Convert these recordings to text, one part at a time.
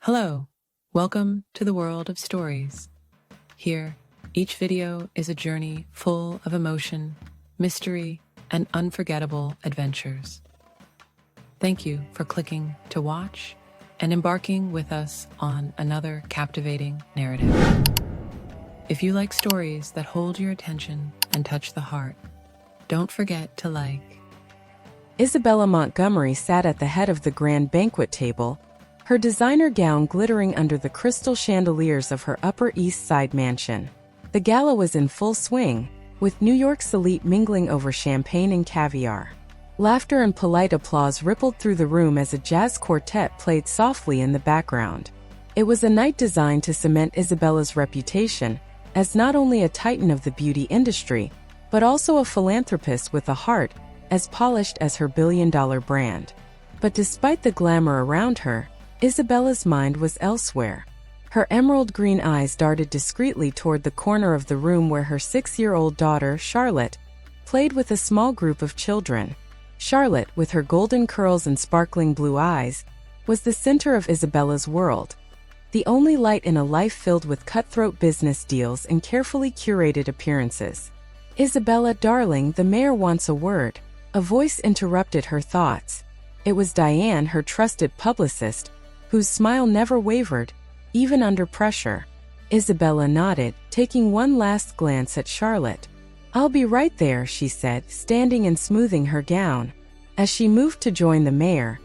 Hello, welcome to the world of stories. Here, each video is a journey full of emotion, mystery, and unforgettable adventures. Thank you for clicking to watch and embarking with us on another captivating narrative. If you like stories that hold your attention and touch the heart, don't forget to like. Isabella Montgomery sat at the head of the grand banquet table, her designer gown glittering under the crystal chandeliers of her Upper East Side mansion. The gala was in full swing, with New York's elite mingling over champagne and caviar. Laughter and polite applause rippled through the room as a jazz quartet played softly in the background. It was a night designed to cement Isabella's reputation as not only a titan of the beauty industry, but also a philanthropist with a heart as polished as her billion-dollar brand. But despite the glamour around her, Isabella's mind was elsewhere. Her emerald green eyes darted discreetly toward the corner of the room where her 6-year-old daughter, Charlotte, played with a small group of children. Charlotte, with her golden curls and sparkling blue eyes, was the center of Isabella's world, the only light in a life filled with cutthroat business deals and carefully curated appearances. "Isabella, darling, the mayor wants a word." A voice interrupted her thoughts. It was Diane, her trusted publicist, whose smile never wavered, even under pressure. Isabella nodded, taking one last glance at Charlotte. "I'll be right there," she said, standing and smoothing her gown. As she moved to join the mayor,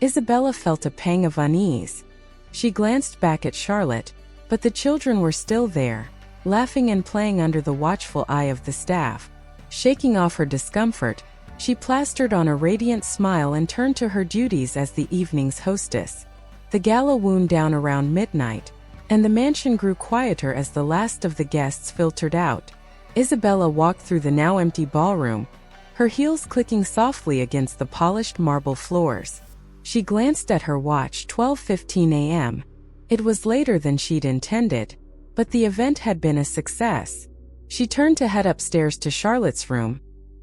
Isabella felt a pang of unease. She glanced back at Charlotte, but the children were still there, laughing and playing under the watchful eye of the staff. Shaking off her discomfort, she plastered on a radiant smile and turned to her duties as the evening's hostess. The gala wound down around midnight, and the mansion grew quieter as the last of the guests filtered out. Isabella walked through the now empty ballroom, her heels clicking softly against the polished marble floors. She glanced at her watch, 12:15 a.m. It was later than she'd intended, but the event had been a success. She turned to head upstairs to Charlotte's room,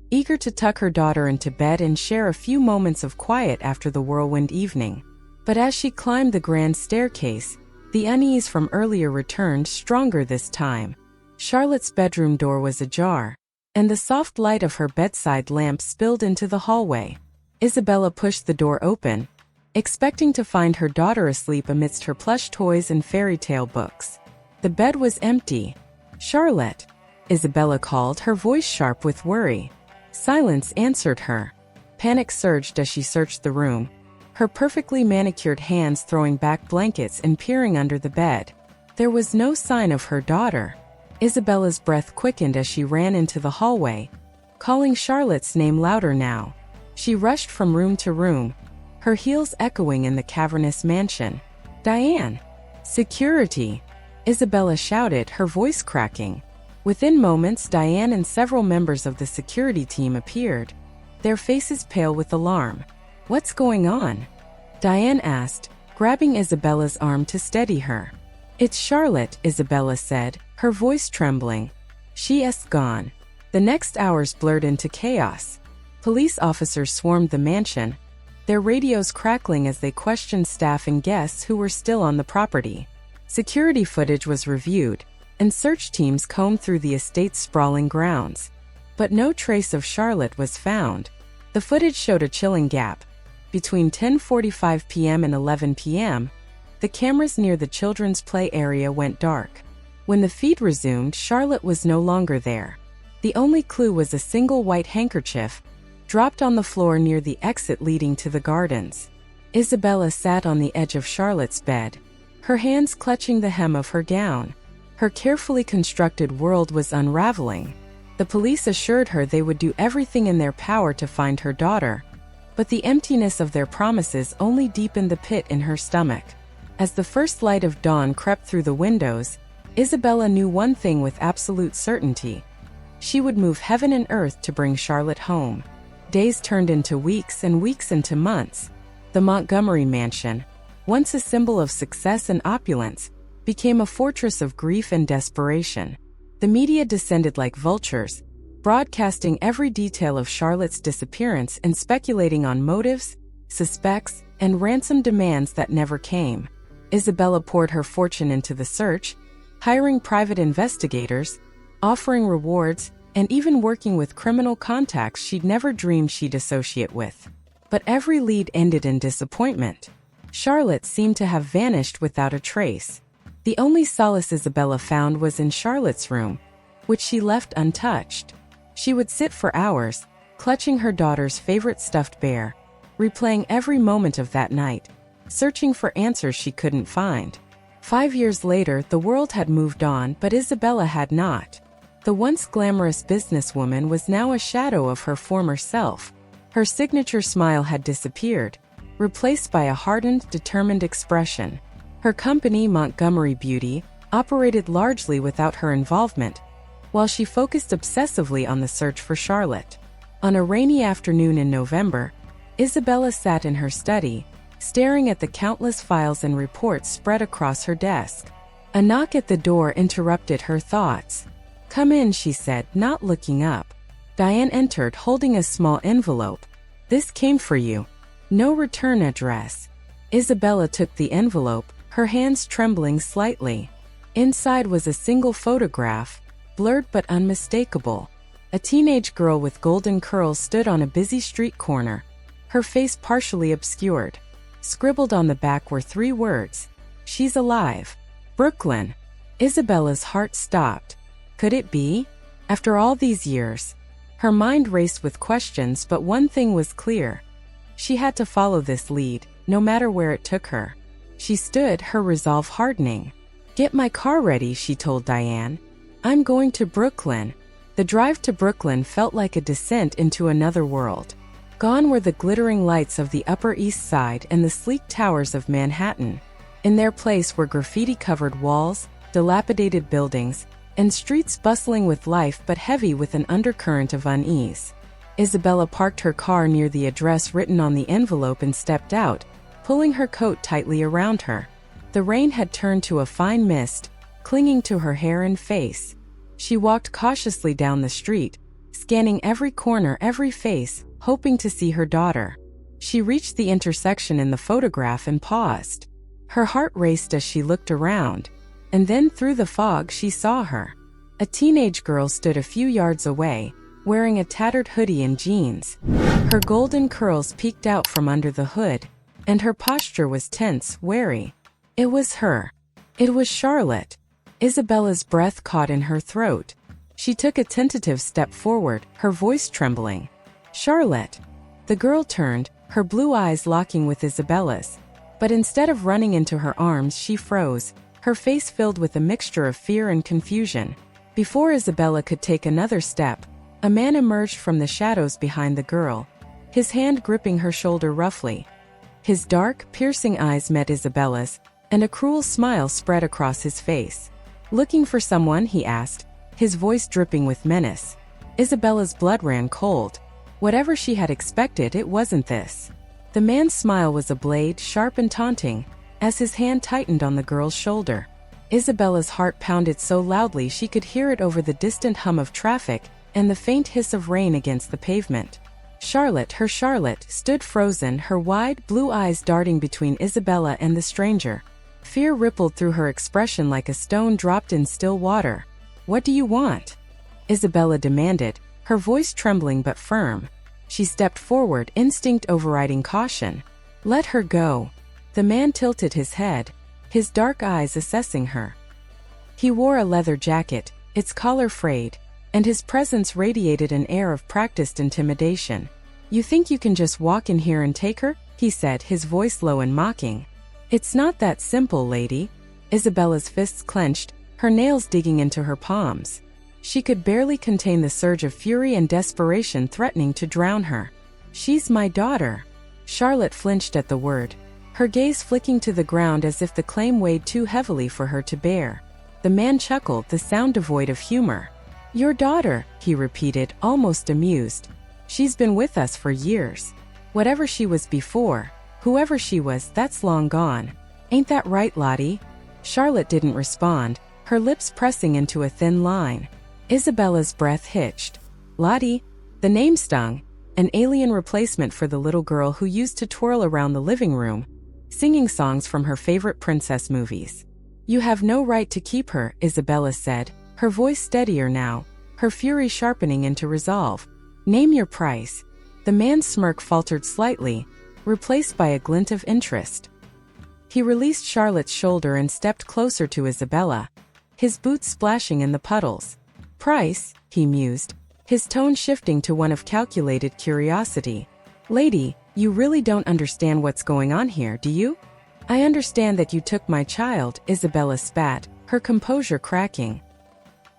eager to tuck her daughter into bed and share a few moments of quiet after the whirlwind evening. But as she climbed the grand staircase, the unease from earlier returned, stronger this time. Charlotte's bedroom door was ajar, and the soft light of her bedside lamp spilled into the hallway. Isabella pushed the door open, expecting to find her daughter asleep amidst her plush toys and fairy tale books. The bed was empty. "Charlotte," Isabella called, her voice sharp with worry. Silence answered her. Panic surged as she searched the room, her perfectly manicured hands throwing back blankets and peering under the bed. There was no sign of her daughter. Isabella's breath quickened as she ran into the hallway, calling Charlotte's name louder now. She rushed from room to room, her heels echoing in the cavernous mansion. "Diane!" "Security!" Isabella shouted, her voice cracking. Within moments, Diane and several members of the security team appeared, their faces pale with alarm. "What's going on?" Diane asked, grabbing Isabella's arm to steady her. "It's Charlotte," Isabella said, her voice trembling. "She's gone." The next hours blurred into chaos. Police officers swarmed the mansion, their radios crackling as they questioned staff and guests who were still on the property. Security footage was reviewed, and search teams combed through the estate's sprawling grounds. But no trace of Charlotte was found. The footage showed a chilling gap. Between 10:45 p.m. and 11 p.m., the cameras near the children's play area went dark. When the feed resumed, Charlotte was no longer there. The only clue was a single white handkerchief, dropped on the floor near the exit leading to the gardens. Isabella sat on the edge of Charlotte's bed, her hands clutching the hem of her gown. Her carefully constructed world was unraveling. The police assured her they would do everything in their power to find her daughter, but the emptiness of their promises only deepened the pit in her stomach. As the first light of dawn crept through the windows, Isabella knew one thing with absolute certainty. She would move heaven and earth to bring Charlotte home. Days turned into weeks and weeks into months. The Montgomery mansion, once a symbol of success and opulence, became a fortress of grief and desperation. The media descended like vultures, broadcasting every detail of Charlotte's disappearance and speculating on motives, suspects, and ransom demands that never came. Isabella poured her fortune into the search, hiring private investigators, offering rewards, and even working with criminal contacts she'd never dreamed she'd associate with. But every lead ended in disappointment. Charlotte seemed to have vanished without a trace. The only solace Isabella found was in Charlotte's room, which she left untouched. She would sit for hours, clutching her daughter's favorite stuffed bear, replaying every moment of that night, searching for answers she couldn't find. 5 years later, the world had moved on, but Isabella had not. The once glamorous businesswoman was now a shadow of her former self. Her signature smile had disappeared, replaced by a hardened, determined expression. Her company, Montgomery Beauty, operated largely without her involvement, while she focused obsessively on the search for Charlotte. On a rainy afternoon in November, Isabella sat in her study, staring at the countless files and reports spread across her desk. A knock at the door interrupted her thoughts. "Come in," she said, not looking up. Diane entered, holding a small envelope. "This came for you. No return address." Isabella took the envelope, her hands trembling slightly. Inside was a single photograph, blurred but unmistakable. A teenage girl with golden curls stood on a busy street corner, her face partially obscured. Scribbled on the back were 3 words: "She's alive. Brooklyn." Isabella's heart stopped. Could it be? After all these years? Her mind raced with questions, but one thing was clear. She had to follow this lead, no matter where it took her. She stood, her resolve hardening. "Get my car ready," she told Diane. "I'm going to Brooklyn." The drive to Brooklyn felt like a descent into another world. Gone were the glittering lights of the Upper East Side and the sleek towers of Manhattan. In their place were graffiti-covered walls, dilapidated buildings, and streets bustling with life but heavy with an undercurrent of unease. Isabella parked her car near the address written on the envelope and stepped out, pulling her coat tightly around her. The rain had turned to a fine mist, clinging to her hair and face. She walked cautiously down the street, scanning every corner, every face, hoping to see her daughter. She reached the intersection in the photograph and paused. Her heart raced as she looked around, and then through the fog she saw her. A teenage girl stood a few yards away, wearing a tattered hoodie and jeans. Her golden curls peeked out from under the hood, and her posture was tense, wary. It was her. It was Charlotte. Isabella's breath caught in her throat. She took a tentative step forward, her voice trembling. "Charlotte." The girl turned, her blue eyes locking with Isabella's. But instead of running into her arms, she froze, her face filled with a mixture of fear and confusion. Before Isabella could take another step, a man emerged from the shadows behind the girl, his hand gripping her shoulder roughly. His dark, piercing eyes met Isabella's, and a cruel smile spread across his face. "Looking for someone?" he asked, his voice dripping with menace. Isabella's blood ran cold. Whatever she had expected, it wasn't this. The man's smile was a blade, sharp and taunting, as his hand tightened on the girl's shoulder. Isabella's heart pounded so loudly she could hear it over the distant hum of traffic and the faint hiss of rain against the pavement. Charlotte, her Charlotte, stood frozen, her wide, blue eyes darting between Isabella and the stranger. Fear rippled through her expression like a stone dropped in still water. "What do you want?" Isabella demanded, her voice trembling but firm. She stepped forward, instinct overriding caution. "Let her go." The man tilted his head, his dark eyes assessing her. He wore a leather jacket, its collar frayed, and his presence radiated an air of practiced intimidation. "You think you can just walk in here and take her?" he said, his voice low and mocking. "It's not that simple, lady." Isabella's fists clenched, her nails digging into her palms. She could barely contain the surge of fury and desperation threatening to drown her. "She's my daughter." Charlotte flinched at the word, her gaze flicking to the ground as if the claim weighed too heavily for her to bear. The man chuckled, the sound devoid of humor. "Your daughter," he repeated, almost amused. "She's been with us for years. Whatever she was before, whoever she was, that's long gone. Ain't that right, Lottie?" Charlotte didn't respond, her lips pressing into a thin line. Isabella's breath hitched. Lottie? The name stung, an alien replacement for the little girl who used to twirl around the living room, singing songs from her favorite princess movies. "You have no right to keep her," Isabella said, her voice steadier now, her fury sharpening into resolve. "Name your price." The man's smirk faltered slightly, replaced by a glint of interest. He released Charlotte's shoulder and stepped closer to Isabella, his boots splashing in the puddles. "Price?" he mused, his tone shifting to one of calculated curiosity. "Lady, you really don't understand what's going on here, do you?" "I understand that you took my child," Isabella spat, her composure cracking.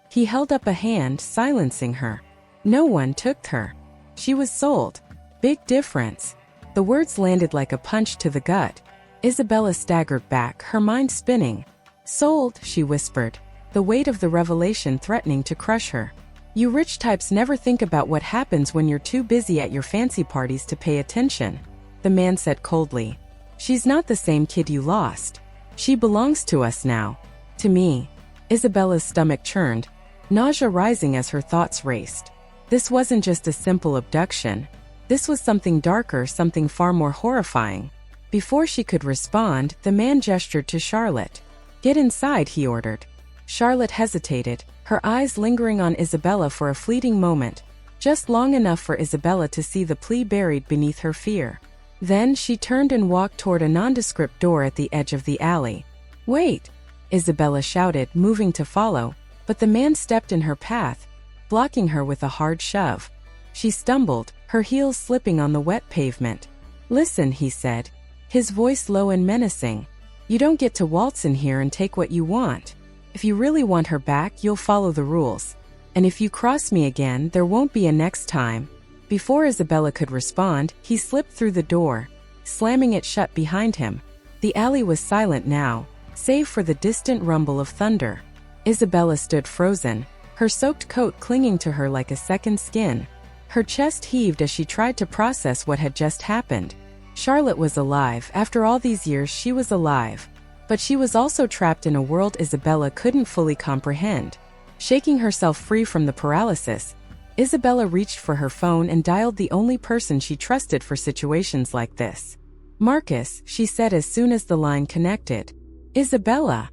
He held up a hand, silencing her. "No one took her. She was sold. Big difference." The words landed like a punch to the gut. Isabella staggered back, her mind spinning. "Sold," she whispered, the weight of the revelation threatening to crush her. "You rich types never think about what happens when you're too busy at your fancy parties to pay attention," the man said coldly. "She's not the same kid you lost. She belongs to us now." "To me." Isabella's stomach churned, nausea rising as her thoughts raced. This wasn't just a simple abduction. This was something darker, something far more horrifying. Before she could respond, the man gestured to Charlotte. "Get inside," he ordered. Charlotte hesitated, her eyes lingering on Isabella for a fleeting moment, just long enough for Isabella to see the plea buried beneath her fear. Then she turned and walked toward a nondescript door at the edge of the alley. "Wait!" Isabella shouted, moving to follow, but the man stepped in her path, blocking her with a hard shove. She stumbled, her heels slipping on the wet pavement. "Listen," he said, his voice low and menacing. "You don't get to waltz in here and take what you want. If you really want her back, you'll follow the rules. And if you cross me again, there won't be a next time." Before Isabella could respond, he slipped through the door, slamming it shut behind him. The alley was silent now, save for the distant rumble of thunder. Isabella stood frozen, her soaked coat clinging to her like a second skin. Her chest heaved as she tried to process what had just happened. Charlotte was alive. After all these years, she was alive. But she was also trapped in a world Isabella couldn't fully comprehend. Shaking herself free from the paralysis, Isabella reached for her phone and dialed the only person she trusted for situations like this. "Marcus," she said as soon as the line connected. "Isabella."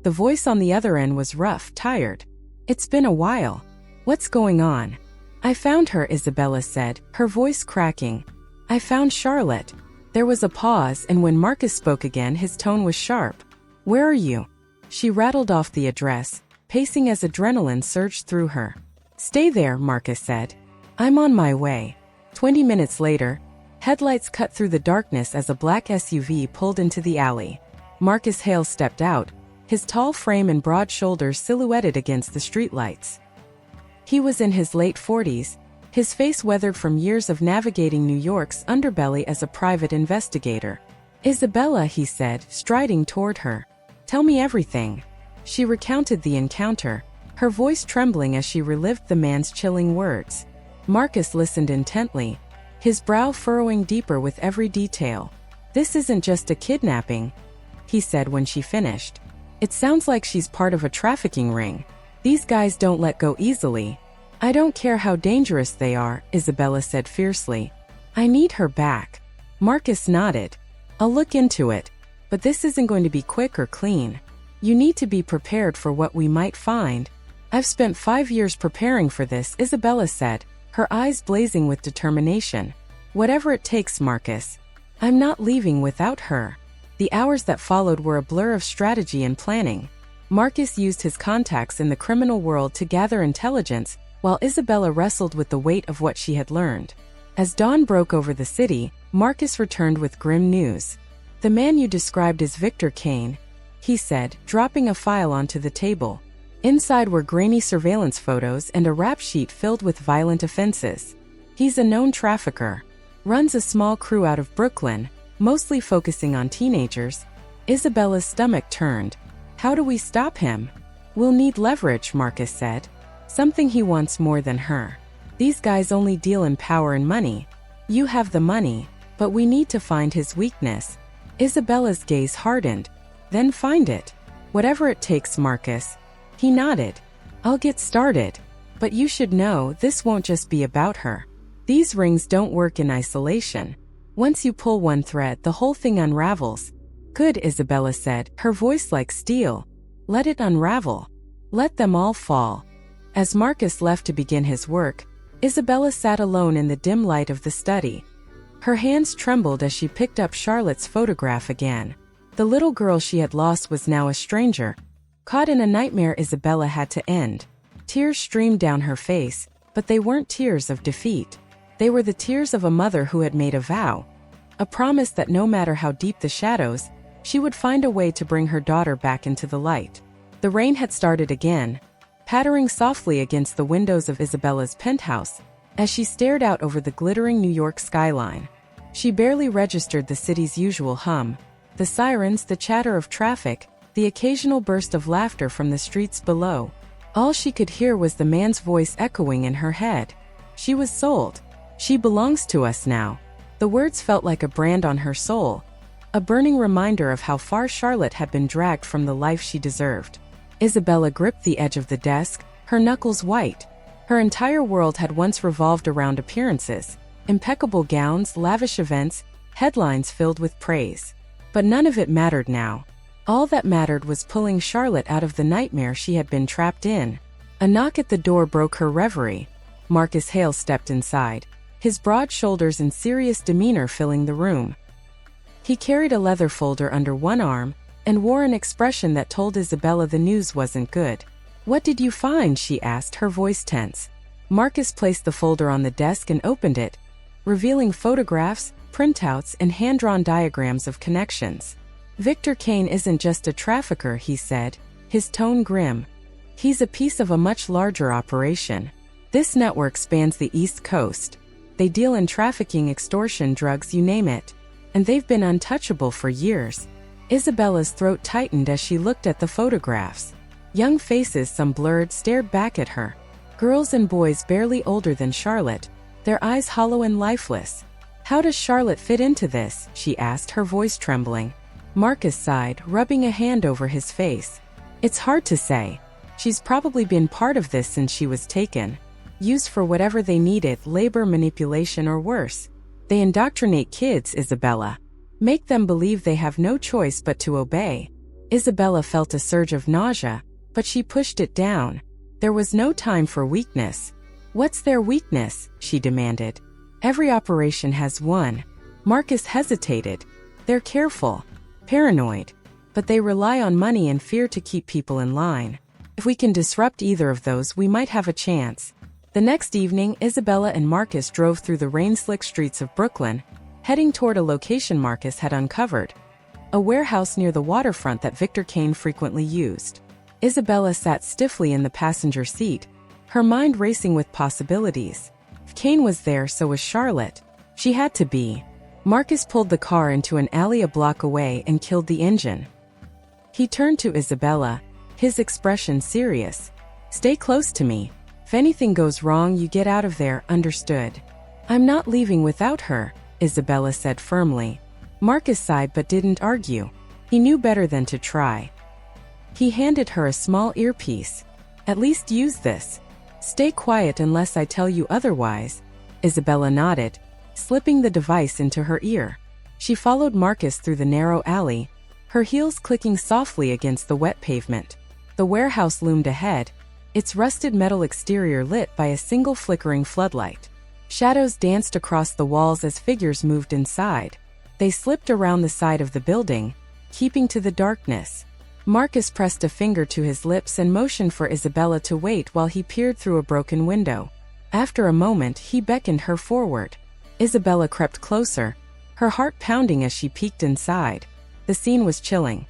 The voice on the other end was rough, tired. "It's been a while. What's going on?" "I found her," Isabella said, her voice cracking. "I found Charlotte." There was a pause, and when Marcus spoke again, his tone was sharp. "Where are you?" She rattled off the address, pacing as adrenaline surged through her. "Stay there," Marcus said. "I'm on my way." 20 minutes later, headlights cut through the darkness as a black SUV pulled into the alley. Marcus Hale stepped out, his tall frame and broad shoulders silhouetted against the streetlights. He was in his late 40s, his face weathered from years of navigating New York's underbelly as a private investigator. "Isabella," he said, striding toward her. "Tell me everything." She recounted the encounter, her voice trembling as she relived the man's chilling words. Marcus listened intently, his brow furrowing deeper with every detail. "This isn't just a kidnapping," he said when she finished. "It sounds like she's part of a trafficking ring. These guys don't let go easily." "I don't care how dangerous they are," Isabella said fiercely. "I need her back." Marcus nodded. "I'll look into it. But this isn't going to be quick or clean. You need to be prepared for what we might find." "I've spent 5 years preparing for this," Isabella said, her eyes blazing with determination. "Whatever it takes, Marcus. I'm not leaving without her." The hours that followed were a blur of strategy and planning. Marcus used his contacts in the criminal world to gather intelligence, while Isabella wrestled with the weight of what she had learned. As dawn broke over the city, Marcus returned with grim news. "The man you described is Victor Kane," he said, dropping a file onto the table. Inside were grainy surveillance photos and a rap sheet filled with violent offenses. "He's a known trafficker. Runs a small crew out of Brooklyn, mostly focusing on teenagers." Isabella's stomach turned. "How do we stop him?" "We'll need leverage," Marcus said. "Something he wants more than her. These guys only deal in power and money. You have the money, but we need to find his weakness." Isabella's gaze hardened. "Then find it. Whatever it takes, Marcus." He nodded. "I'll get started. But you should know, this won't just be about her. These rings don't work in isolation. Once you pull one thread, the whole thing unravels. Good, Isabella said, her voice like steel. Let it unravel. Let them all fall. As Marcus left to begin his work, Isabella sat alone in the dim light of the study. Her hands trembled as she picked up Charlotte's photograph again. The little girl she had lost was now a stranger. Caught in a nightmare Isabella had to end. Tears streamed down her face, but they weren't tears of defeat. They were the tears of a mother who had made a vow. A promise that no matter how deep the shadows, she would find a way to bring her daughter back into the light. The rain had started again, pattering softly against the windows of Isabella's penthouse, as she stared out over the glittering New York skyline. She barely registered the city's usual hum, the sirens, the chatter of traffic, the occasional burst of laughter from the streets below. All she could hear was the man's voice echoing in her head. She was sold. She belongs to us now. The words felt like a brand on her soul, a burning reminder of how far Charlotte had been dragged from the life she deserved. Isabella gripped the edge of the desk, her knuckles white. Her entire world had once revolved around appearances, impeccable gowns, lavish events, headlines filled with praise. But none of it mattered now. All that mattered was pulling Charlotte out of the nightmare she had been trapped in. A knock at the door broke her reverie. Marcus Hale stepped inside, his broad shoulders and serious demeanor filling the room. He carried a leather folder under one arm and wore an expression that told Isabella the news wasn't good. "What did you find?" she asked, her voice tense. Marcus placed the folder on the desk and opened it, revealing photographs, printouts, and hand-drawn diagrams of connections. "Victor Kane isn't just a trafficker," he said, his tone grim. "He's a piece of a much larger operation. This network spans the East Coast. They deal in trafficking, extortion, drugs, you name it. And they've been untouchable for years." Isabella's throat tightened as she looked at the photographs. Young faces, some blurred, stared back at her. Girls and boys barely older than Charlotte, their eyes hollow and lifeless. "How does Charlotte fit into this?" she asked, her voice trembling. Marcus sighed, rubbing a hand over his face. "It's hard to say. She's probably been part of this since she was taken. Used for whatever they needed, labor, manipulation, or worse. They indoctrinate kids, Isabella. Make them believe they have no choice but to obey." Isabella felt a surge of nausea, but she pushed it down. There was no time for weakness. "What's their weakness?" she demanded. "Every operation has one." Marcus hesitated. "They're careful, paranoid, but they rely on money and fear to keep people in line. If we can disrupt either of those, we might have a chance." The next evening, Isabella and Marcus drove through the rain-slick streets of Brooklyn, heading toward a location Marcus had uncovered, a warehouse near the waterfront that Victor Kane frequently used. Isabella sat stiffly in the passenger seat, her mind racing with possibilities. If Kane was there, so was Charlotte. She had to be. Marcus pulled the car into an alley a block away and killed the engine. He turned to Isabella, his expression serious. "Stay close to me. If anything goes wrong, you get out of there, understood?" "I'm not leaving without her," Isabella said firmly. Marcus sighed but didn't argue. He knew better than to try. He handed her a small earpiece. "At least use this. Stay quiet unless I tell you otherwise." Isabella nodded, slipping the device into her ear. She followed Marcus through the narrow alley, her heels clicking softly against the wet pavement. The warehouse loomed ahead, its rusted metal exterior lit by a single flickering floodlight. Shadows danced across the walls as figures moved inside. They slipped around the side of the building, keeping to the darkness. Marcus pressed a finger to his lips and motioned for Isabella to wait while he peered through a broken window. After a moment, he beckoned her forward. Isabella crept closer, her heart pounding as she peeked inside. The scene was chilling.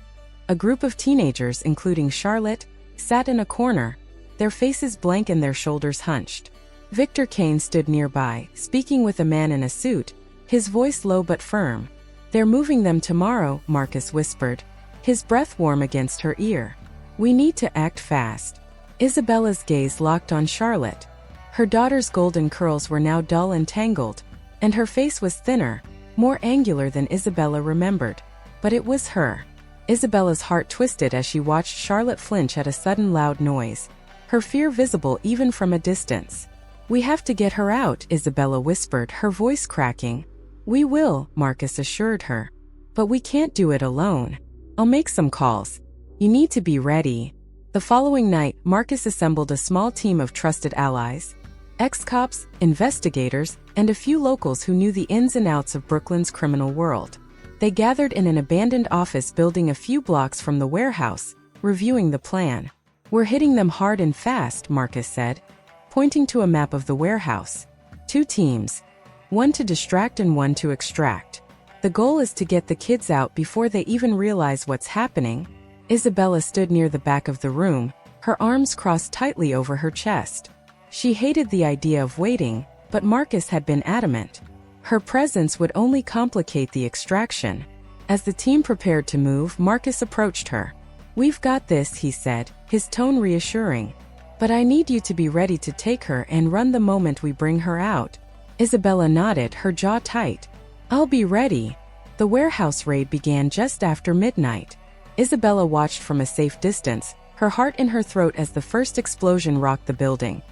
A group of teenagers, including Charlotte, sat in a corner, their faces blank and their shoulders hunched. Victor Kane stood nearby, speaking with a man in a suit, his voice low but firm. "They're moving them tomorrow," Marcus whispered, his breath warm against her ear. "We need to act fast." Isabella's gaze locked on Charlotte. Her daughter's golden curls were now dull and tangled, and her face was thinner, more angular than Isabella remembered. But it was her. Isabella's heart twisted as she watched Charlotte flinch at a sudden loud noise, her fear visible even from a distance. "We have to get her out," Isabella whispered, her voice cracking. "We will," Marcus assured her. "But we can't do it alone." I'll make some calls. You need to be ready. The following night, Marcus assembled a small team of trusted allies, ex-cops, investigators, and a few locals who knew the ins and outs of Brooklyn's criminal world. They gathered in an abandoned office building a few blocks from the warehouse, reviewing the plan. We're hitting them hard and fast, Marcus said, pointing to a map of the warehouse. 2 teams, one to distract and one to extract. The goal is to get the kids out before they even realize what's happening. Isabella stood near the back of the room, her arms crossed tightly over her chest. She hated the idea of waiting, but Marcus had been adamant. Her presence would only complicate the extraction. As the team prepared to move, Marcus approached her. "We've got this," he said, his tone reassuring. "But I need you to be ready to take her and run the moment we bring her out." Isabella nodded, her jaw tight. "I'll be ready." The warehouse raid began just after midnight. Isabella watched from a safe distance, her heart in her throat as the first explosion rocked the building.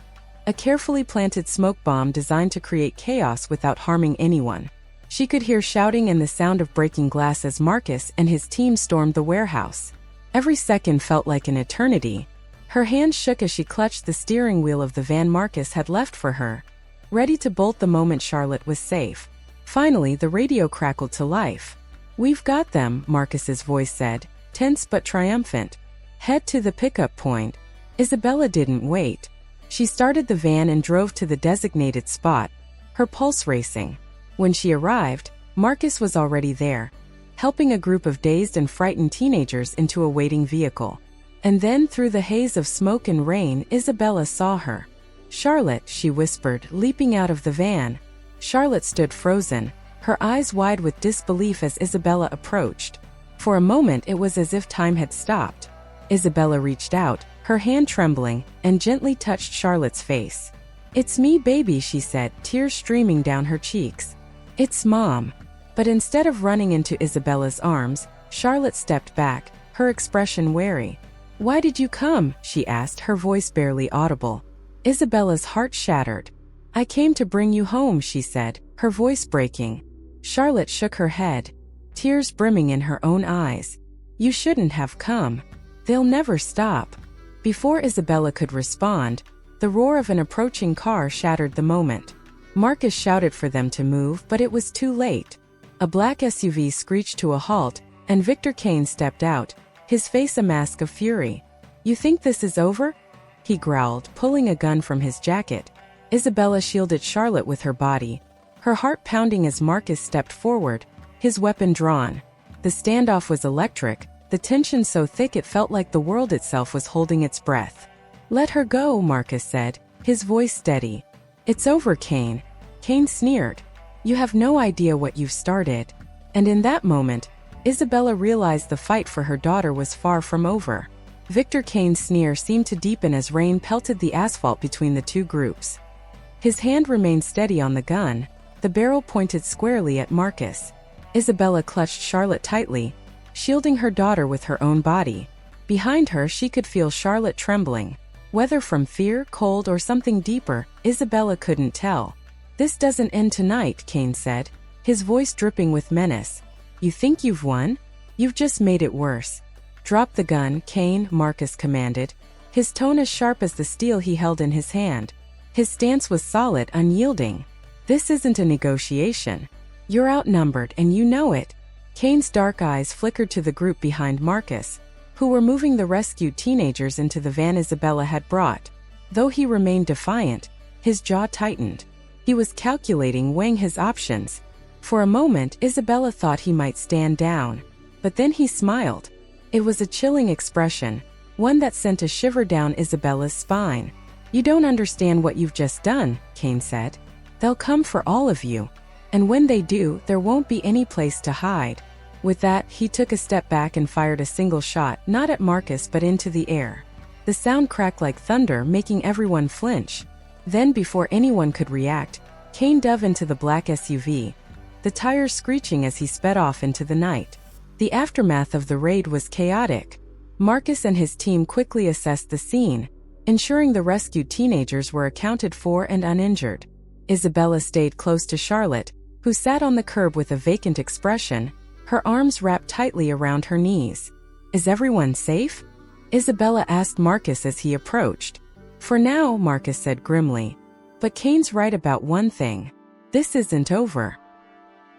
A carefully planted smoke bomb designed to create chaos without harming anyone. She could hear shouting and the sound of breaking glass as Marcus and his team stormed the warehouse. Every second felt like an eternity. Her hands shook as she clutched the steering wheel of the van Marcus had left for her, ready to bolt the moment Charlotte was safe. Finally, the radio crackled to life. "We've got them," Marcus's voice said, tense but triumphant. "Head to the pickup point." Isabella didn't wait. She started the van and drove to the designated spot, her pulse racing. When she arrived, Marcus was already there, helping a group of dazed and frightened teenagers into a waiting vehicle. And then, through the haze of smoke and rain, Isabella saw her. "Charlotte," she whispered, leaping out of the van. Charlotte stood frozen, her eyes wide with disbelief as Isabella approached. For a moment it was as if time had stopped. Isabella reached out, her hand trembling, and gently touched Charlotte's face. "It's me, baby," she said, tears streaming down her cheeks. "It's Mom." But instead of running into Isabella's arms, Charlotte stepped back, her expression wary. "Why did you come?" she asked, her voice barely audible. Isabella's heart shattered. "I came to bring you home," she said, her voice breaking. Charlotte shook her head, tears brimming in her own eyes. "You shouldn't have come. They'll never stop." Before Isabella could respond, the roar of an approaching car shattered the moment. Marcus shouted for them to move, but it was too late. A black SUV screeched to a halt, and Victor Kane stepped out, his face a mask of fury. "You think this is over?" he growled, pulling a gun from his jacket. Isabella shielded Charlotte with her body, her heart pounding as Marcus stepped forward, his weapon drawn. The standoff was electric, the tension so thick it felt like the world itself was holding its breath. "Let her go," Marcus said, his voice steady. "It's over, Kane." Kane sneered. "You have no idea what you've started." And in that moment, Isabella realized the fight for her daughter was far from over. Victor Kane's sneer seemed to deepen as rain pelted the asphalt between the two groups. His hand remained steady on the gun, the barrel pointed squarely at Marcus. Isabella clutched Charlotte tightly, shielding her daughter with her own body. Behind her, she could feel Charlotte trembling. Whether from fear, cold, or something deeper, Isabella couldn't tell. "This doesn't end tonight," Kane said, his voice dripping with menace. "You think you've won? You've just made it worse." "Drop the gun, Kane," Marcus commanded, his tone as sharp as the steel he held in his hand. His stance was solid, unyielding. "This isn't a negotiation. You're outnumbered, and you know it." Kane's dark eyes flickered to the group behind Marcus, who were moving the rescued teenagers into the van Isabella had brought. Though he remained defiant, his jaw tightened. He was calculating, weighing his options. For a moment, Isabella thought he might stand down. But then he smiled. It was a chilling expression, one that sent a shiver down Isabella's spine. "You don't understand what you've just done," Kane said. "They'll come for all of you. And when they do, there won't be any place to hide." With that, he took a step back and fired a single shot, not at Marcus but into the air. The sound cracked like thunder, making everyone flinch. Then, before anyone could react, Kane dove into the black SUV, the tires screeching as he sped off into the night. The aftermath of the raid was chaotic. Marcus and his team quickly assessed the scene, ensuring the rescued teenagers were accounted for and uninjured. Isabella stayed close to Charlotte, who sat on the curb with a vacant expression, her arms wrapped tightly around her knees. Is everyone safe? Isabella asked Marcus as he approached. For now, Marcus said grimly. But Kane's right about one thing. This isn't over.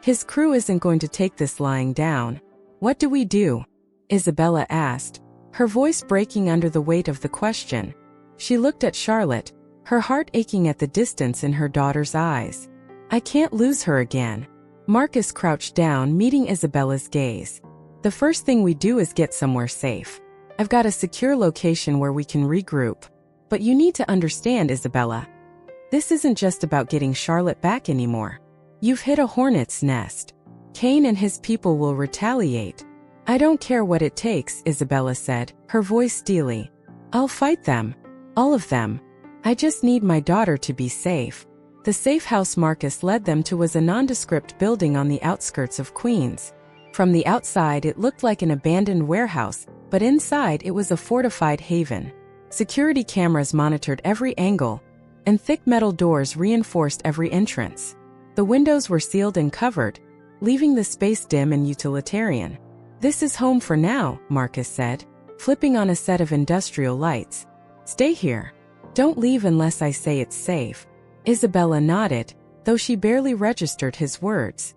His crew isn't going to take this lying down. What do we do? Isabella asked, her voice breaking under the weight of the question. She looked at Charlotte, her heart aching at the distance in her daughter's eyes. I can't lose her again. Marcus crouched down, meeting Isabella's gaze. The first thing we do is get somewhere safe. I've got a secure location where we can regroup. But you need to understand, Isabella. This isn't just about getting Charlotte back anymore. You've hit a hornet's nest. Kane and his people will retaliate. I don't care what it takes, Isabella said, her voice steely. I'll fight them. All of them. I just need my daughter to be safe. The safe house Marcus led them to was a nondescript building on the outskirts of Queens. From the outside it looked like an abandoned warehouse, but inside it was a fortified haven. Security cameras monitored every angle, and thick metal doors reinforced every entrance. The windows were sealed and covered, leaving the space dim and utilitarian. This is home for now, Marcus said, flipping on a set of industrial lights. Stay here. Don't leave unless I say it's safe. Isabella nodded, though she barely registered his words.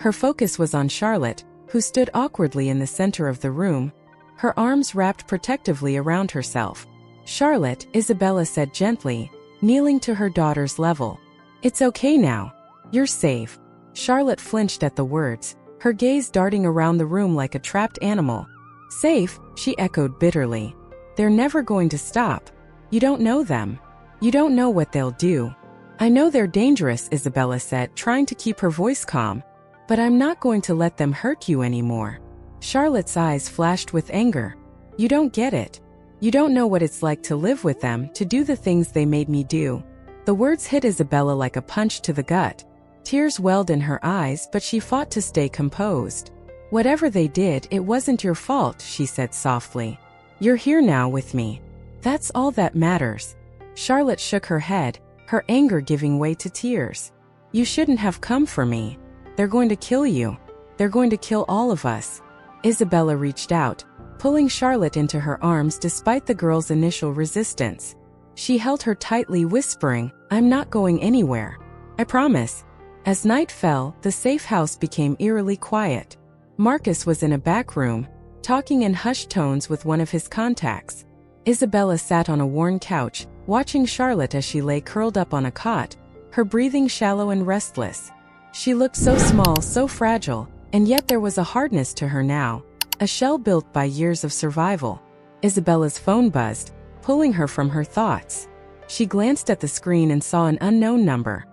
Her focus was on Charlotte, who stood awkwardly in the center of the room, her arms wrapped protectively around herself. Charlotte, Isabella said gently, kneeling to her daughter's level. It's okay now. You're safe. Charlotte flinched at the words, her gaze darting around the room like a trapped animal. Safe, she echoed bitterly. They're never going to stop. You don't know them. You don't know what they'll do. I know they're dangerous, Isabella said, trying to keep her voice calm. But I'm not going to let them hurt you anymore. Charlotte's eyes flashed with anger. You don't get it. You don't know what it's like to live with them, to do the things they made me do. The words hit Isabella like a punch to the gut. Tears welled in her eyes, but she fought to stay composed. Whatever they did, it wasn't your fault, she said softly. You're here now with me. That's all that matters. Charlotte shook her head, her anger giving way to tears. You shouldn't have come for me. They're going to kill you. They're going to kill all of us. Isabella reached out, pulling Charlotte into her arms despite the girl's initial resistance. She held her tightly, whispering, I'm not going anywhere. I promise. As night fell, the safe house became eerily quiet. Marcus was in a back room, talking in hushed tones with one of his contacts. Isabella sat on a worn couch, watching Charlotte as she lay curled up on a cot, her breathing shallow and restless. She looked so small, so fragile, and yet there was a hardness to her now, a shell built by years of survival. Isabella's phone buzzed, pulling her from her thoughts. She glanced at the screen and saw an unknown number.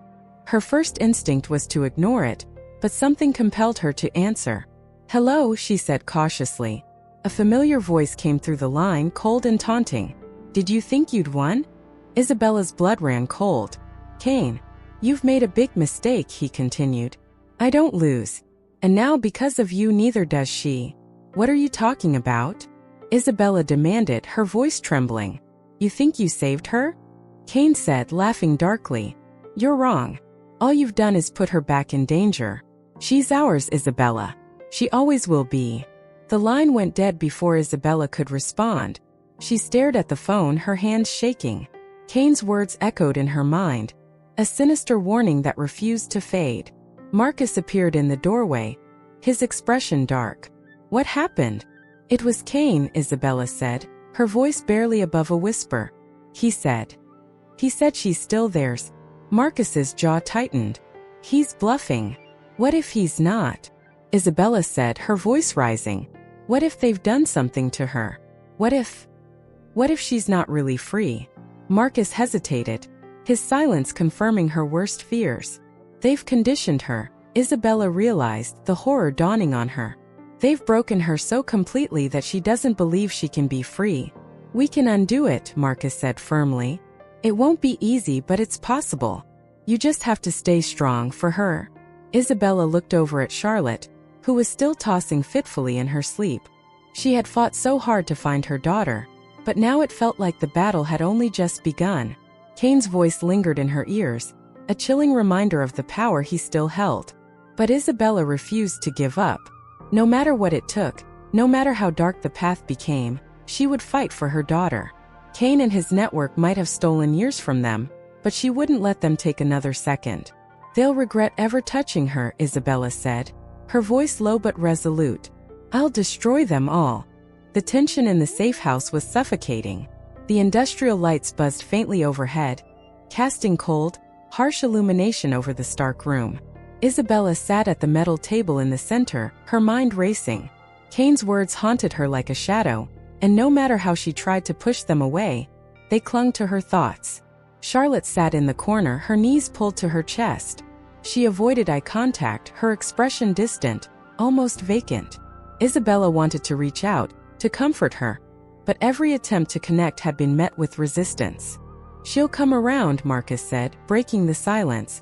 Her first instinct was to ignore it, but something compelled her to answer. Hello, she said cautiously. A familiar voice came through the line, cold and taunting. Did you think you'd won? Isabella's blood ran cold. Kane, you've made a big mistake, he continued. I don't lose. And now because of you neither does she. What are you talking about? Isabella demanded, her voice trembling. You think you saved her? Kane said, laughing darkly. You're wrong. All you've done is put her back in danger. She's ours, Isabella. She always will be. The line went dead before Isabella could respond. She stared at the phone, her hands shaking. Kane's words echoed in her mind, a sinister warning that refused to fade. Marcus appeared in the doorway, his expression dark. What happened? It was Kane, Isabella said, her voice barely above a whisper. He said she's still theirs. Marcus's jaw tightened. He's bluffing. What if he's not? Isabella said, her voice rising. What if they've done something to her? What if she's not really free? Marcus hesitated, his silence confirming her worst fears. They've conditioned her, Isabella realized, the horror dawning on her. They've broken her so completely that she doesn't believe she can be free. We can undo it, Marcus said firmly. It won't be easy, but it's possible. You just have to stay strong for her. Isabella looked over at Charlotte, who was still tossing fitfully in her sleep. She had fought so hard to find her daughter, but now it felt like the battle had only just begun. Kane's voice lingered in her ears, a chilling reminder of the power he still held. But Isabella refused to give up. No matter what it took, No matter how dark the path became, she would fight for her daughter. Kane and his network might have stolen years from them, but she wouldn't let them take another second. "They'll regret ever touching her," Isabella said, her voice low but resolute. "I'll destroy them all." The tension in the safe house was suffocating. The industrial lights buzzed faintly overhead, casting cold, harsh illumination over the stark room. Isabella sat at the metal table in the center, her mind racing. Kane's words haunted her like a shadow, and no matter how she tried to push them away, they clung to her thoughts. Charlotte sat in the corner, her knees pulled to her chest. She avoided eye contact, her expression distant, almost vacant. Isabella wanted to reach out, to comfort her, but every attempt to connect had been met with resistance. "She'll come around," Marcus said, breaking the silence.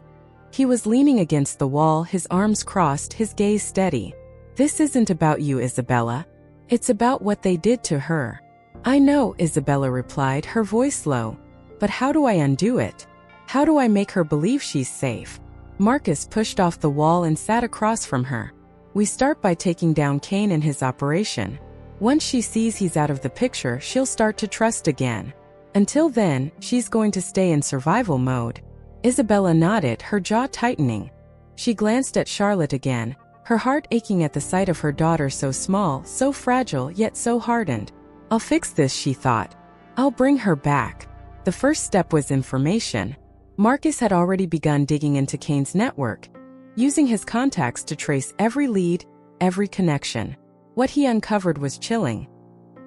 He was leaning against the wall, his arms crossed, his gaze steady. "This isn't about you, Isabella. It's about what they did to her." "I know," Isabella replied, her voice low. "But how do I undo it? How do I make her believe she's safe?" Marcus pushed off the wall and sat across from her. "We start by taking down Kane and his operation. Once she sees he's out of the picture, she'll start to trust again. Until then, she's going to stay in survival mode." Isabella nodded, her jaw tightening. She glanced at Charlotte again, her heart aching at the sight of her daughter, so small, so fragile, yet so hardened. "I'll fix this," she thought. "I'll bring her back." The first step was information. Marcus had already begun digging into Kane's network, using his contacts to trace every lead, every connection. What he uncovered was chilling.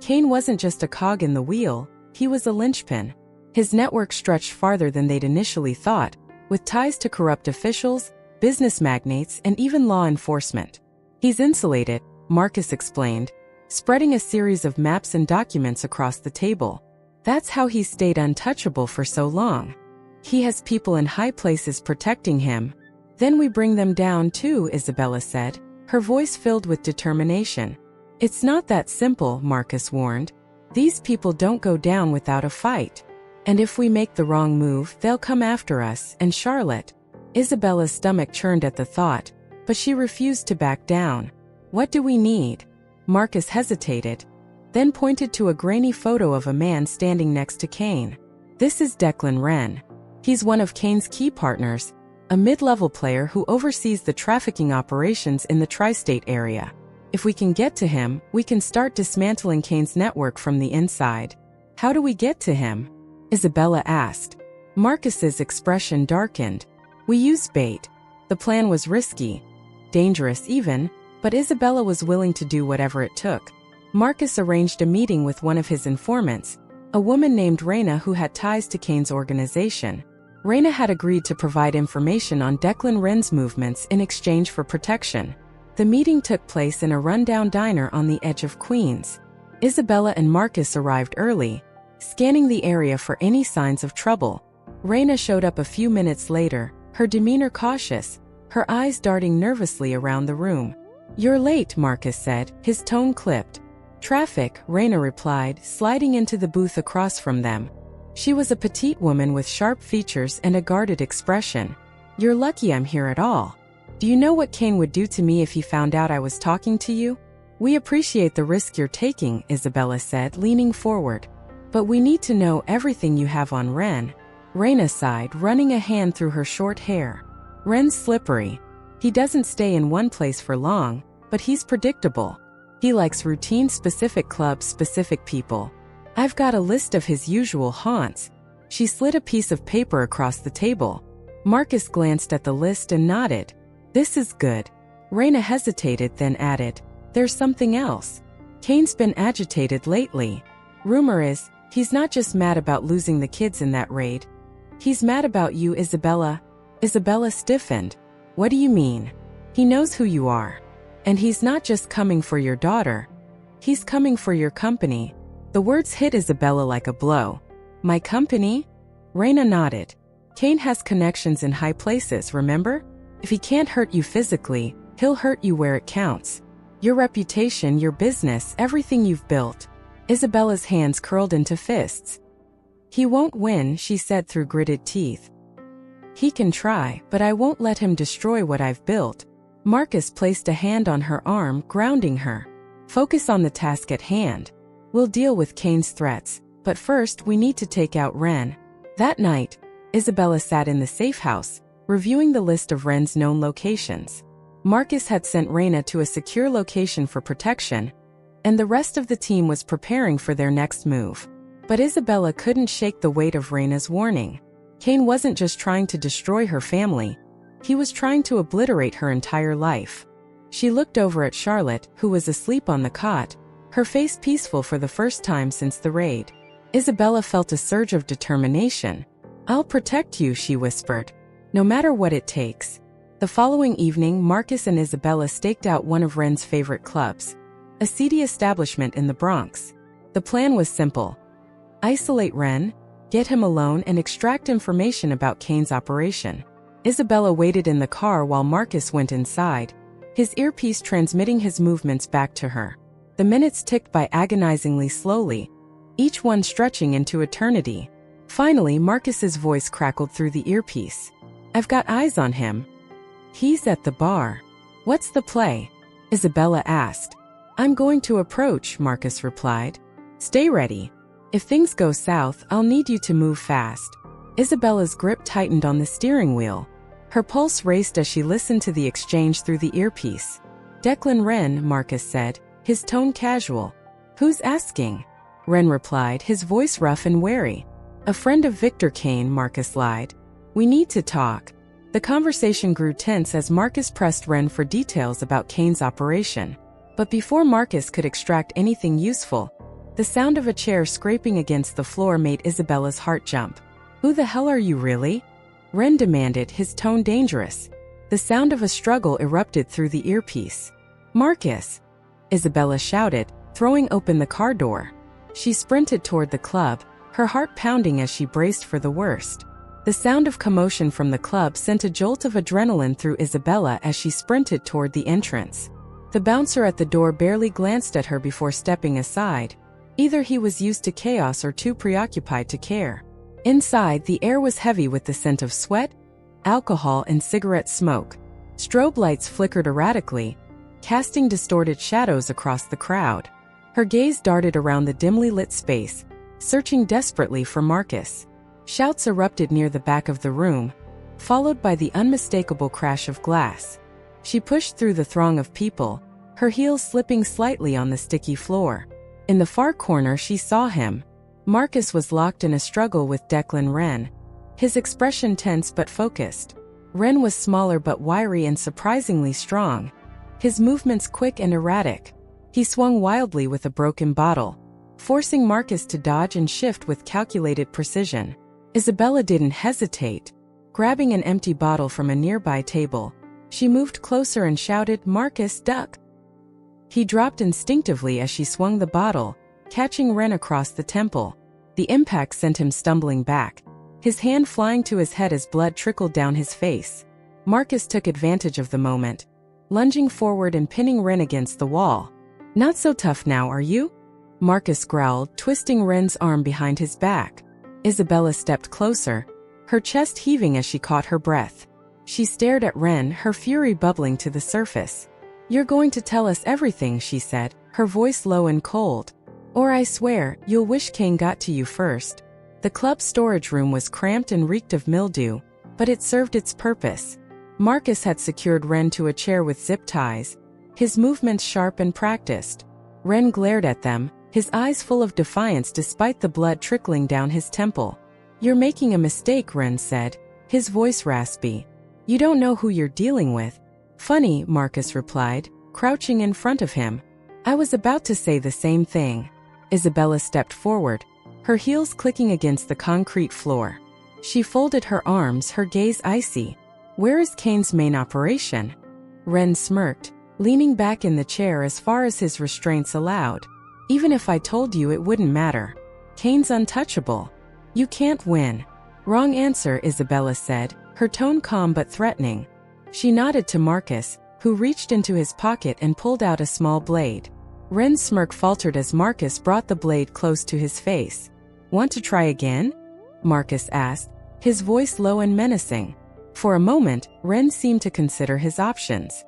Kane wasn't just a cog in the wheel, he was a linchpin. His network stretched farther than they'd initially thought, with ties to corrupt officials, business magnates, and even law enforcement. "He's insulated," Marcus explained, spreading a series of maps and documents across the table. "That's how he stayed untouchable for so long. He has people in high places protecting him. Then we bring them down too," Isabella said, her voice filled with determination. "It's not that simple," Marcus warned. "These people don't go down without a fight. And if we make the wrong move, they'll come after us." And Charlotte? Isabella's stomach churned at the thought, but she refused to back down. "What do we need?" Marcus hesitated, then pointed to a grainy photo of a man standing next to Kane. "This is Declan Wren. He's one of Kane's key partners, a mid-level player who oversees the trafficking operations in the tri-state area. If we can get to him, we can start dismantling Kane's network from the inside." "How do we get to him?" Isabella asked. Marcus's expression darkened. "We use bait." The plan was risky, dangerous even, but Isabella was willing to do whatever it took. Marcus arranged a meeting with one of his informants, a woman named Raina who had ties to Kane's organization. Raina had agreed to provide information on Declan Wren's movements in exchange for protection. The meeting took place in a rundown diner on the edge of Queens. Isabella and Marcus arrived early, scanning the area for any signs of trouble. Raina showed up a few minutes later, her demeanor cautious, her eyes darting nervously around the room. "You're late," Marcus said, his tone clipped. "Traffic," Raina replied, sliding into the booth across from them. She was a petite woman with sharp features and a guarded expression. "You're lucky I'm here at all. Do you know what Kane would do to me if he found out I was talking to you?" "We appreciate the risk you're taking," Isabella said, leaning forward. "But we need to know everything you have on Wren." Raina sighed, running a hand through her short hair. "Wren's slippery. He doesn't stay in one place for long, but he's predictable. He likes routine, specific clubs, specific people. I've got a list of his usual haunts." She slid a piece of paper across the table. Marcus glanced at the list and nodded. "This is good." Raina hesitated, then added, "There's something else. Kane's been agitated lately. Rumor is, he's not just mad about losing the kids in that raid. He's mad about you, Isabella." Isabella stiffened. "What do you mean?" "He knows who you are. And he's not just coming for your daughter. He's coming for your company." The words hit Isabella like a blow. "My company?" Raina nodded. "Kane has connections in high places, remember? If he can't hurt you physically, he'll hurt you where it counts. Your reputation, your business, everything you've built." Isabella's hands curled into fists. "He won't win," she said through gritted teeth. "He can try, but I won't let him destroy what I've built." Marcus placed a hand on her arm, grounding her. Focus on the task at hand. We'll deal with Kane's threats, but first we need to take out Ren. That night, Isabella sat in the safe house, reviewing the list of Ren's known locations. Marcus had sent Reina to a secure location for protection, and the rest of the team was preparing for their next move. But Isabella couldn't shake the weight of Reina's warning. Kane wasn't just trying to destroy her family, he was trying to obliterate her entire life. She looked over at Charlotte, who was asleep on the cot, her face peaceful for the first time since the raid. Isabella felt a surge of determination. "I'll protect you," she whispered. "No matter what it takes." The following evening, Marcus and Isabella staked out one of Ren's favorite clubs, a seedy establishment in the Bronx. The plan was simple. Isolate Ren, get him alone, and extract information about Kane's operation. Isabella waited in the car while Marcus went inside, his earpiece transmitting his movements back to her. The minutes ticked by agonizingly slowly, each one stretching into eternity. Finally, Marcus's voice crackled through the earpiece. "I've got eyes on him. He's at the bar." "What's the play?" Isabella asked. "I'm going to approach," Marcus replied. "Stay ready. If things go south, I'll need you to move fast." Isabella's grip tightened on the steering wheel. Her pulse raced as she listened to the exchange through the earpiece. "Declan Ren," Marcus said, his tone casual. "Who's asking?" Ren replied, his voice rough and wary. "A friend of Victor Kane," Marcus lied. "We need to talk." The conversation grew tense as Marcus pressed Ren for details about Kane's operation. But before Marcus could extract anything useful, the sound of a chair scraping against the floor made Isabella's heart jump. "Who the hell are you really?" Ren demanded, his tone dangerous. The sound of a struggle erupted through the earpiece. "Marcus!" Isabella shouted, throwing open the car door. She sprinted toward the club, her heart pounding as she braced for the worst. The sound of commotion from the club sent a jolt of adrenaline through Isabella as she sprinted toward the entrance. The bouncer at the door barely glanced at her before stepping aside. Either he was used to chaos or too preoccupied to care. Inside, the air was heavy with the scent of sweat, alcohol, and cigarette smoke. Strobe lights flickered erratically, casting distorted shadows across the crowd. Her gaze darted around the dimly lit space, searching desperately for Marcus. Shouts erupted near the back of the room, followed by the unmistakable crash of glass. She pushed through the throng of people, her heels slipping slightly on the sticky floor. In the far corner, she saw him. Marcus was locked in a struggle with Declan Ren, his expression tense but focused. Ren was smaller but wiry and surprisingly strong, his movements quick and erratic. He swung wildly with a broken bottle, forcing Marcus to dodge and shift with calculated precision. Isabella didn't hesitate. Grabbing an empty bottle from a nearby table, she moved closer and shouted, "Marcus, duck!" He dropped instinctively as she swung the bottle, catching Ren across the temple. The impact sent him stumbling back, his hand flying to his head as blood trickled down his face. Marcus took advantage of the moment, lunging forward and pinning Ren against the wall. "Not so tough now, are you?" Marcus growled, twisting Ren's arm behind his back. Isabella stepped closer, her chest heaving as she caught her breath. She stared at Ren, her fury bubbling to the surface. "You're going to tell us everything," she said, her voice low and cold. "Or I swear, you'll wish Kane got to you first." The club's storage room was cramped and reeked of mildew, but it served its purpose. Marcus had secured Ren to a chair with zip ties, his movements sharp and practiced. Ren glared at them, his eyes full of defiance despite the blood trickling down his temple. "You're making a mistake," Ren said, his voice raspy. "You don't know who you're dealing with." "Funny," Marcus replied, crouching in front of him. "I was about to say the same thing." Isabella stepped forward, her heels clicking against the concrete floor. She folded her arms, her gaze icy. "Where is Kane's main operation?" Ren smirked, leaning back in the chair as far as his restraints allowed. "Even if I told you, it wouldn't matter. Kane's untouchable. You can't win." "Wrong answer," Isabella said, her tone calm but threatening. She nodded to Marcus, who reached into his pocket and pulled out a small blade. Ren's smirk faltered as Marcus brought the blade close to his face. "Want to try again?" Marcus asked, his voice low and menacing. For a moment, Ren seemed to consider his options.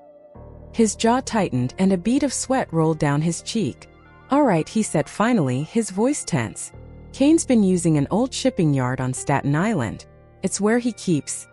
His jaw tightened and a bead of sweat rolled down his cheek. "All right," he said finally, his voice tense. "Kane's been using an old shipping yard on Staten Island. It's where he keeps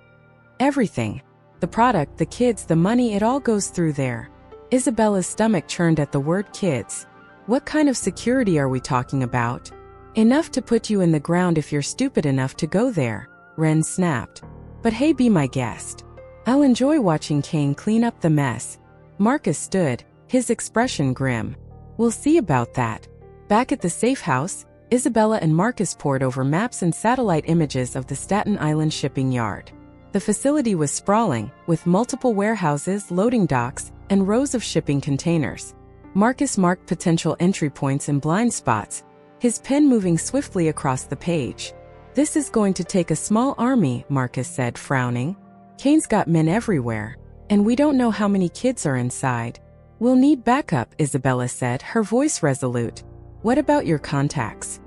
everything. The product, the kids, the money, it all goes through there." Isabella's stomach churned at the word kids. "What kind of security are we talking about?" "Enough to put you in the ground if you're stupid enough to go there," Ren snapped. "But hey, be my guest. I'll enjoy watching Kane clean up the mess." Marcus stood, his expression grim. "We'll see about that." Back at the safe house, Isabella and Marcus pored over maps and satellite images of the Staten Island shipping yard. The facility was sprawling, with multiple warehouses, loading docks, and rows of shipping containers. Marcus marked potential entry points and blind spots, his pen moving swiftly across the page. "This is going to take a small army," Marcus said, frowning. "Kane's got men everywhere, and we don't know how many kids are inside." "We'll need backup," Isabella said, her voice resolute. "What about your contacts?"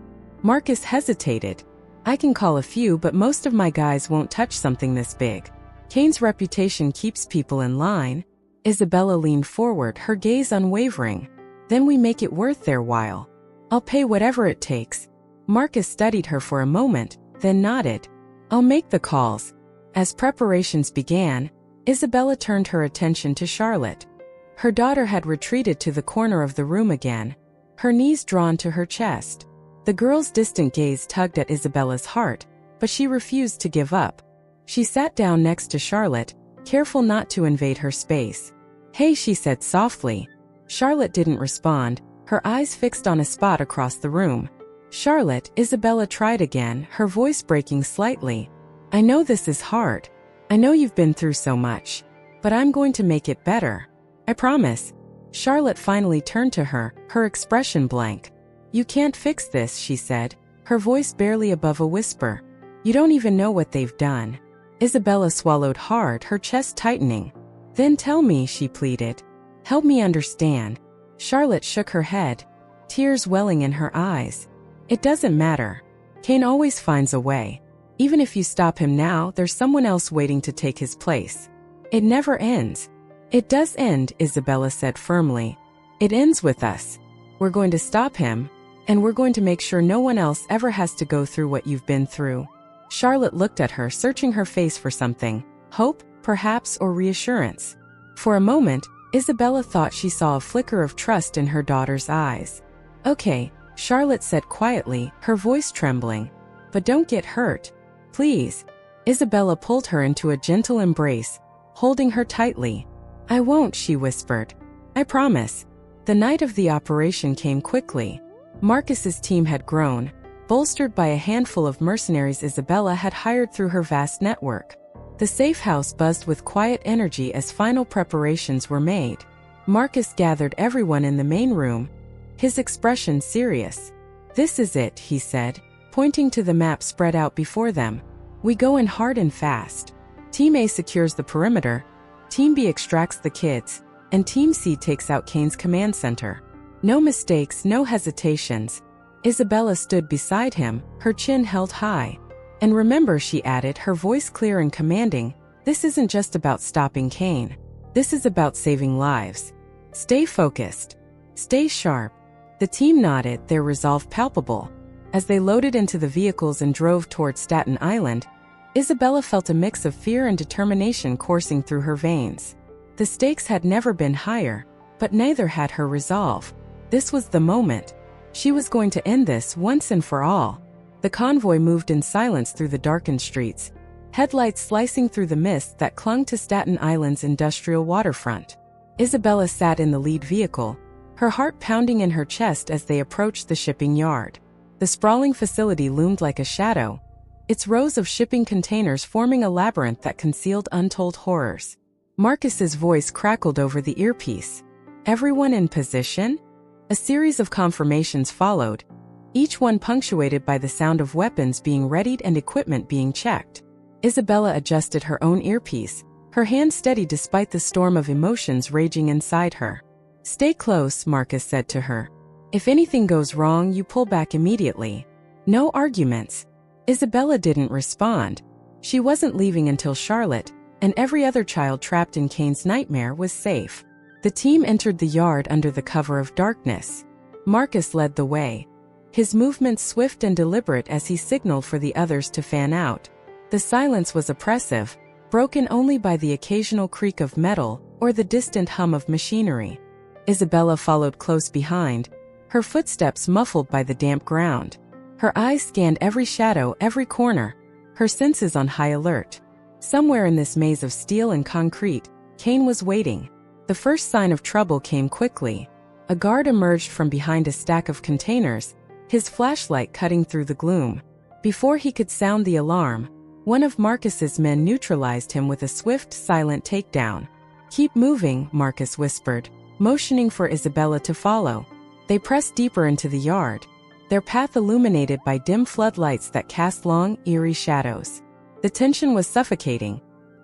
Marcus hesitated. "I can call a few, but most of my guys won't touch something this big. Kane's reputation keeps people in line." Isabella leaned forward, her gaze unwavering. "Then we make it worth their while. I'll pay whatever it takes." Marcus studied her for a moment, then nodded. "I'll make the calls." As preparations began, Isabella turned her attention to Charlotte. Her daughter had retreated to the corner of the room again, her knees drawn to her chest. The girl's distant gaze tugged at Isabella's heart, but she refused to give up. She sat down next to Charlotte, careful not to invade her space. "Hey," she said softly. Charlotte didn't respond, her eyes fixed on a spot across the room. "Charlotte," Isabella tried again, her voice breaking slightly. "I know this is hard. I know you've been through so much. But I'm going to make it better. I promise." Charlotte finally turned to her, her expression blank. "You can't fix this," she said, her voice barely above a whisper. "You don't even know what they've done." Isabella swallowed hard, her chest tightening. "Then tell me," she pleaded. "Help me understand." Charlotte shook her head, tears welling in her eyes. "It doesn't matter. Kane always finds a way. Even if you stop him now, there's someone else waiting to take his place. It never ends." "It does end," Isabella said firmly. "It ends with us. We're going to stop him, and we're going to make sure no one else ever has to go through what you've been through." Charlotte looked at her, searching her face for something, hope, perhaps, or reassurance. For a moment, Isabella thought she saw a flicker of trust in her daughter's eyes. "Okay," Charlotte said quietly, her voice trembling. "But don't get hurt. Please." Isabella pulled her into a gentle embrace, holding her tightly. "I won't," she whispered. "I promise." The night of the operation came quickly. Marcus's team had grown, bolstered by a handful of mercenaries Isabella had hired through her vast network. The safe house buzzed with quiet energy as final preparations were made. Marcus gathered everyone in the main room, his expression serious. "This is it," he said, pointing to the map spread out before them. "We go in hard and fast. Team A secures the perimeter, Team B extracts the kids, and Team C takes out Kane's command center. No mistakes, no hesitations." Isabella stood beside him, her chin held high. "And remember," she added, her voice clear and commanding, "this isn't just about stopping Kane. This is about saving lives. Stay focused. Stay sharp." The team nodded, their resolve palpable. As they loaded into the vehicles and drove toward Staten Island, Isabella felt a mix of fear and determination coursing through her veins. The stakes had never been higher, but neither had her resolve. This was the moment. She was going to end this once and for all. The convoy moved in silence through the darkened streets, headlights slicing through the mist that clung to Staten Island's industrial waterfront. Isabella sat in the lead vehicle, her heart pounding in her chest as they approached the shipping yard. The sprawling facility loomed like a shadow, its rows of shipping containers forming a labyrinth that concealed untold horrors. Marcus's voice crackled over the earpiece. "Everyone in position?" A series of confirmations followed, each one punctuated by the sound of weapons being readied and equipment being checked. Isabella adjusted her own earpiece, her hand steady despite the storm of emotions raging inside her. "Stay close," Marcus said to her. "If anything goes wrong, you pull back immediately. No arguments." Isabella didn't respond. She wasn't leaving until Charlotte, and every other child trapped in Kane's nightmare, was safe. The team entered the yard under the cover of darkness. Marcus led the way, his movements swift and deliberate as he signaled for the others to fan out. The silence was oppressive, broken only by the occasional creak of metal or the distant hum of machinery. Isabella followed close behind, her footsteps muffled by the damp ground. Her eyes scanned every shadow, every corner, her senses on high alert. Somewhere in this maze of steel and concrete, Kane was waiting. The first sign of trouble came quickly. A guard emerged from behind a stack of containers, his flashlight cutting through the gloom. Before he could sound the alarm, one of Marcus's men neutralized him with a swift, silent takedown. "Keep moving," Marcus whispered, motioning for Isabella to follow. They pressed deeper into the yard, their path illuminated by dim floodlights that cast long, eerie shadows. The tension was suffocating,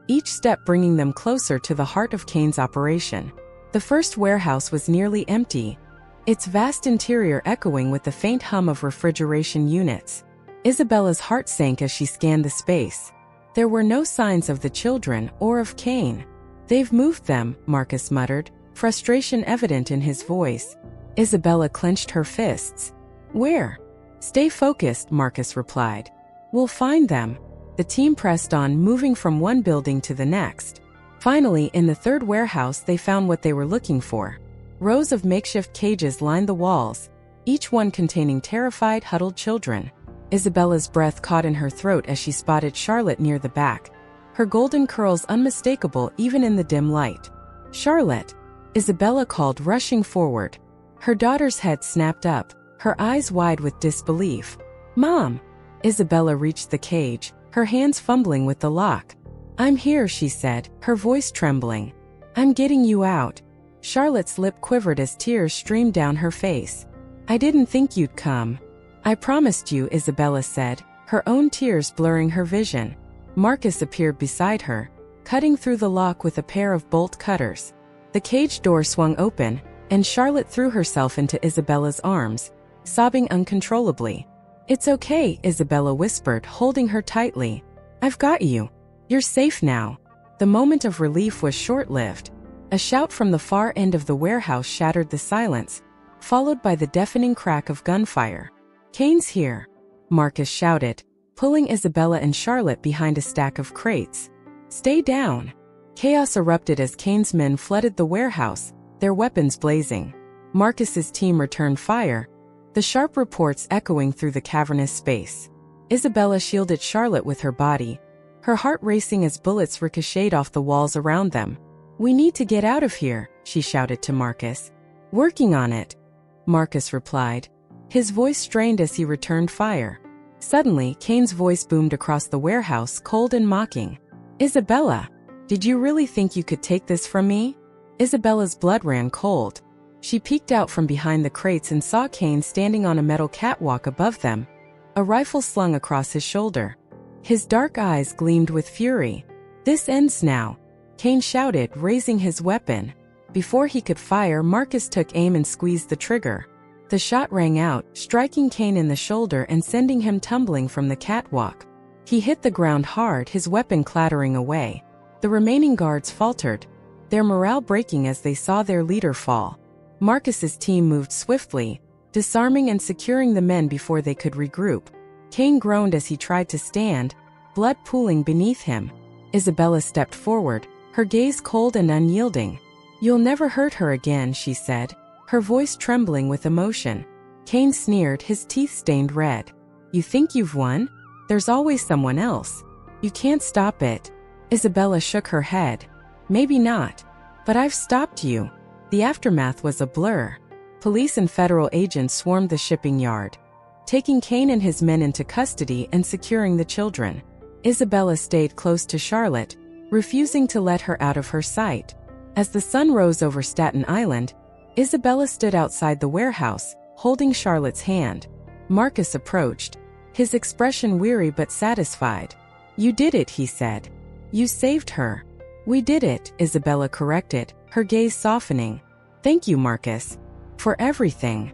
each step bringing them closer to the heart of Kane's operation. The first warehouse was nearly empty, its vast interior echoing with the faint hum of refrigeration units. Isabella's heart sank as she scanned the space. There were no signs of the children or of Kane. "They've moved them," Marcus muttered, frustration evident in his voice. Isabella clenched her fists. "Where?" "Stay focused," Marcus replied. "We'll find them." The team pressed on, moving from one building to the next. Finally, in the third warehouse, they found what they were looking for. Rows of makeshift cages lined the walls, each one containing terrified, huddled children. Isabella's breath caught in her throat as she spotted Charlotte near the back, her golden curls unmistakable even in the dim light. "Charlotte!" Isabella called, rushing forward. Her daughter's head snapped up, her eyes wide with disbelief. "Mom!" Isabella reached the cage, her hands fumbling with the lock. "I'm here," she said, her voice trembling. "I'm getting you out." Charlotte's lip quivered as tears streamed down her face. "I didn't think you'd come." "I promised you," Isabella said, her own tears blurring her vision. Marcus appeared beside her, cutting through the lock with a pair of bolt cutters. The cage door swung open, and Charlotte threw herself into Isabella's arms, sobbing uncontrollably. "It's okay," Isabella whispered, holding her tightly. "I've got you. You're safe now." The moment of relief was short-lived. A shout from the far end of the warehouse shattered the silence, followed by the deafening crack of gunfire. "Kane's here," Marcus shouted, pulling Isabella and Charlotte behind a stack of crates. "Stay down." Chaos erupted as Kane's men flooded the warehouse, their weapons blazing. Marcus's team returned fire, the sharp reports echoing through the cavernous space. Isabella shielded Charlotte with her body, her heart racing as bullets ricocheted off the walls around them. "We need to get out of here," she shouted to Marcus. "Working on it," Marcus replied, his voice strained as he returned fire. Suddenly, Kane's voice boomed across the warehouse, cold and mocking. "Isabella, did you really think you could take this from me?" Isabella's blood ran cold. She peeked out from behind the crates and saw Kane standing on a metal catwalk above them, a rifle slung across his shoulder. His dark eyes gleamed with fury. "This ends now," Kane shouted, raising his weapon. Before he could fire, Marcus took aim and squeezed the trigger. The shot rang out, striking Kane in the shoulder and sending him tumbling from the catwalk. He hit the ground hard, his weapon clattering away. The remaining guards faltered, their morale breaking as they saw their leader fall. Marcus's team moved swiftly, disarming and securing the men before they could regroup. Kane groaned as he tried to stand, blood pooling beneath him. Isabella stepped forward, her gaze cold and unyielding. "You'll never hurt her again," she said, her voice trembling with emotion. Kane sneered, his teeth stained red. "You think you've won? There's always someone else. You can't stop it." Isabella shook her head. "Maybe not. But I've stopped you." The aftermath was a blur. Police and federal agents swarmed the shipping yard, taking Kane and his men into custody and securing the children. Isabella stayed close to Charlotte, refusing to let her out of her sight. As the sun rose over Staten Island, Isabella stood outside the warehouse, holding Charlotte's hand. Marcus approached, his expression weary but satisfied. "You did it," he said. "You saved her." "We did it," Isabella corrected, her gaze softening. "Thank you, Marcus. For everything."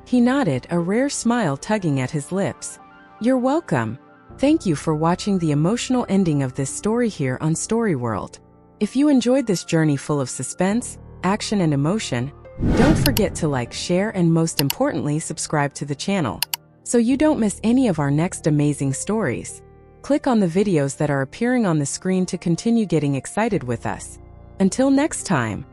He nodded, a rare smile tugging at his lips. "You're welcome." Thank you for watching the emotional ending of this story here on Story World. If you enjoyed this journey full of suspense, action, and emotion. Don't forget to like, share, and most importantly, subscribe to the channel so you don't miss any of our next amazing stories. Click on the videos that are appearing on the screen to continue getting excited with us. Until next time.